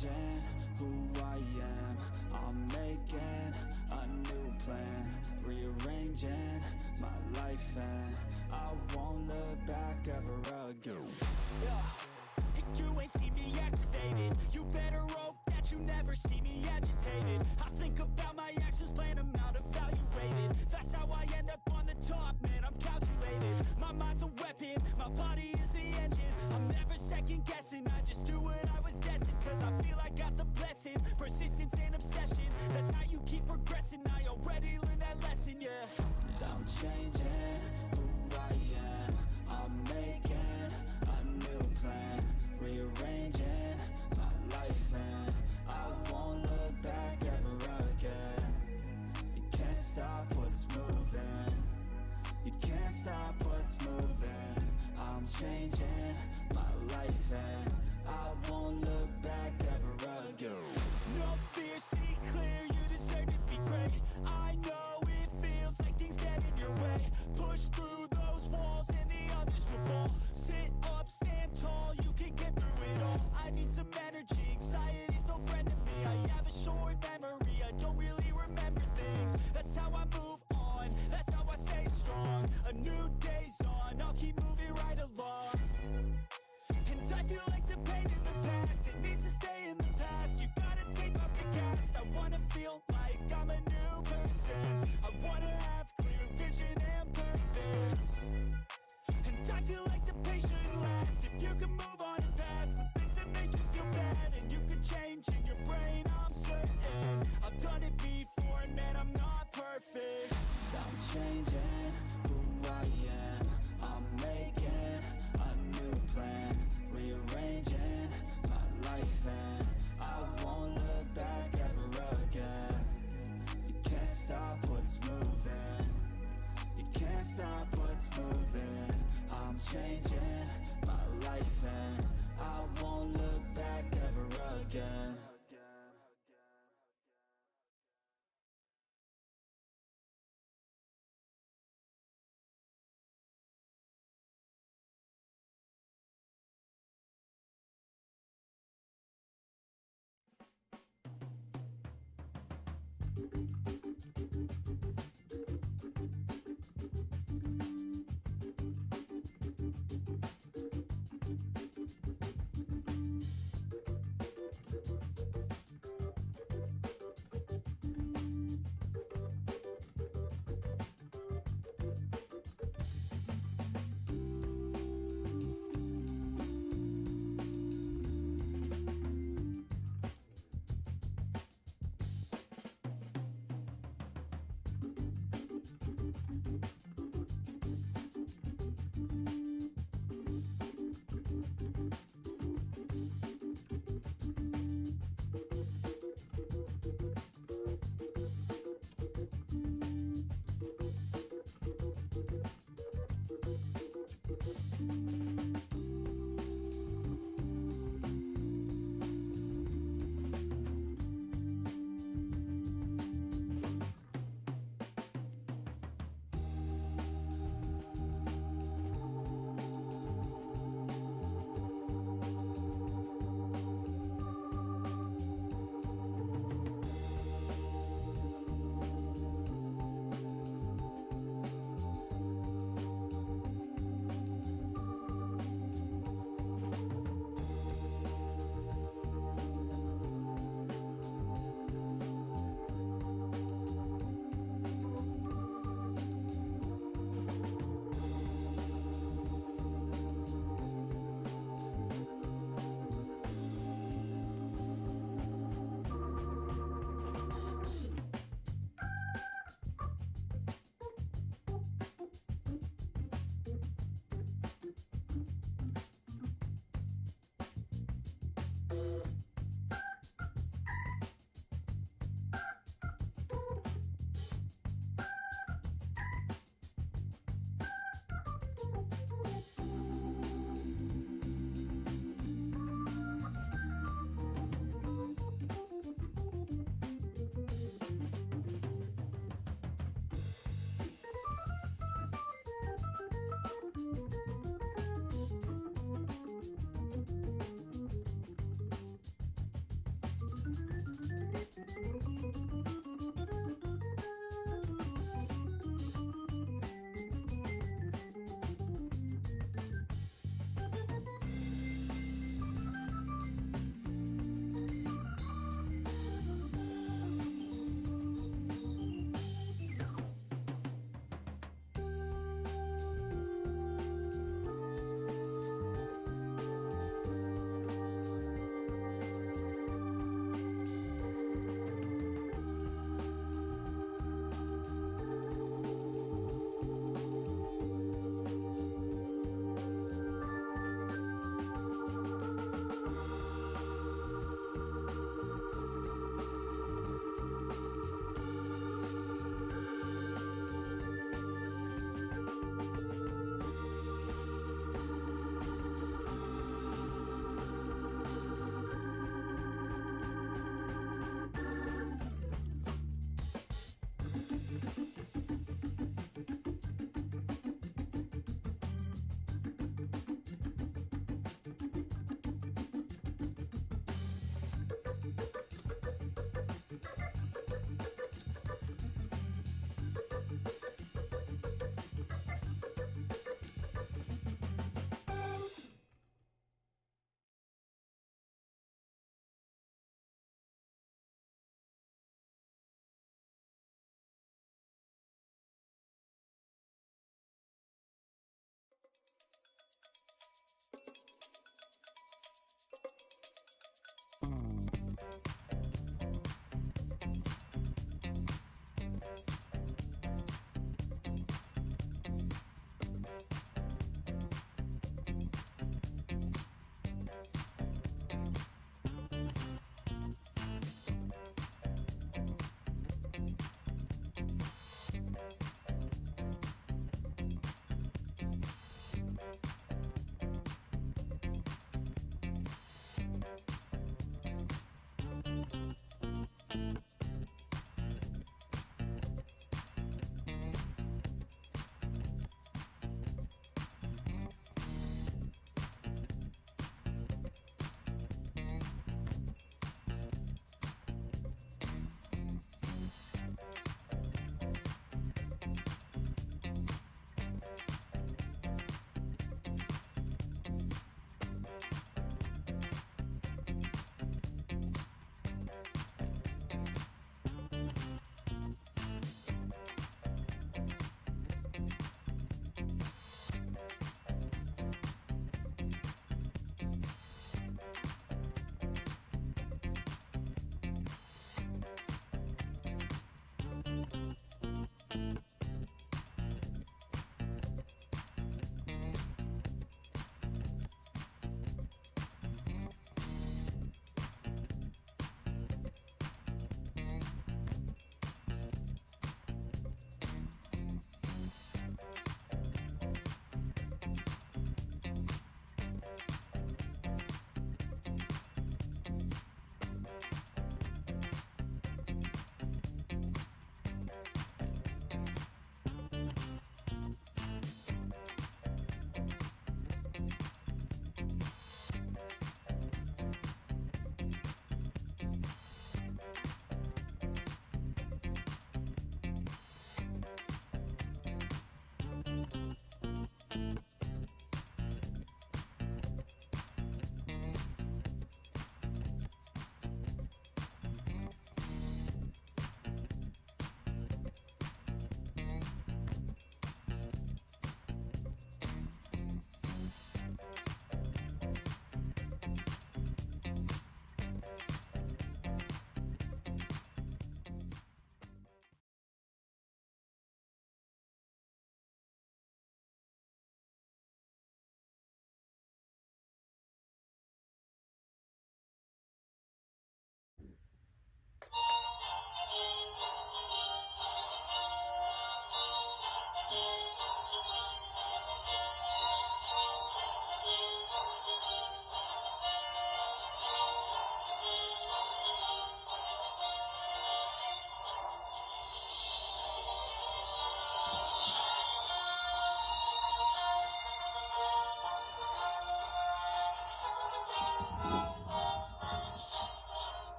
changing who I am. I'm making a new plan, rearranging my life, and I won't look back ever again. And you ain't see me activated. You better hope that you never see me agitated. I think about my actions, plan them out, evaluated. That's how I end up on the top, man, I'm calculated. My mind's a weapon, my body is the engine. I'm never second guessing, I just do what I was destined. Cause I feel I got the blessing, persistence and obsession. That's how you keep progressing, I already learned that lesson, yeah. I'm changing who I am. I'm making a new plan, rearranging my life, and I won't look back ever again. You can't stop what's moving. You can't stop what's moving. I'm changing my life, and I won't look back ever again. No fear, see clear, you deserve to be great. I know it feels like things get in your way. Push through those walls and the others will fall. Sit up, stand tall, you can get through it all. I need some energy, anxiety's no friend to me. I have a short memory, I don't really remember things. That's how I move on, that's how I stay strong. A new day's on, I'll keep moving right along. And I feel like the pain in the past, it needs to stay in the past. You gotta take off the cast. I wanna feel like I'm a new person. I wanna have clear vision and purpose. And I feel like the pain shouldn't last. If you can move on and past the things that make you feel bad, and you can change in your brain, I'm certain. I've done it before and man, I'm not perfect. I'm changing who I am. I'm making a new plan, rearranging my life, and I won't look back ever again. You can't stop what's moving. You can't stop what's moving. I'm changing my life, and I won't look back ever again.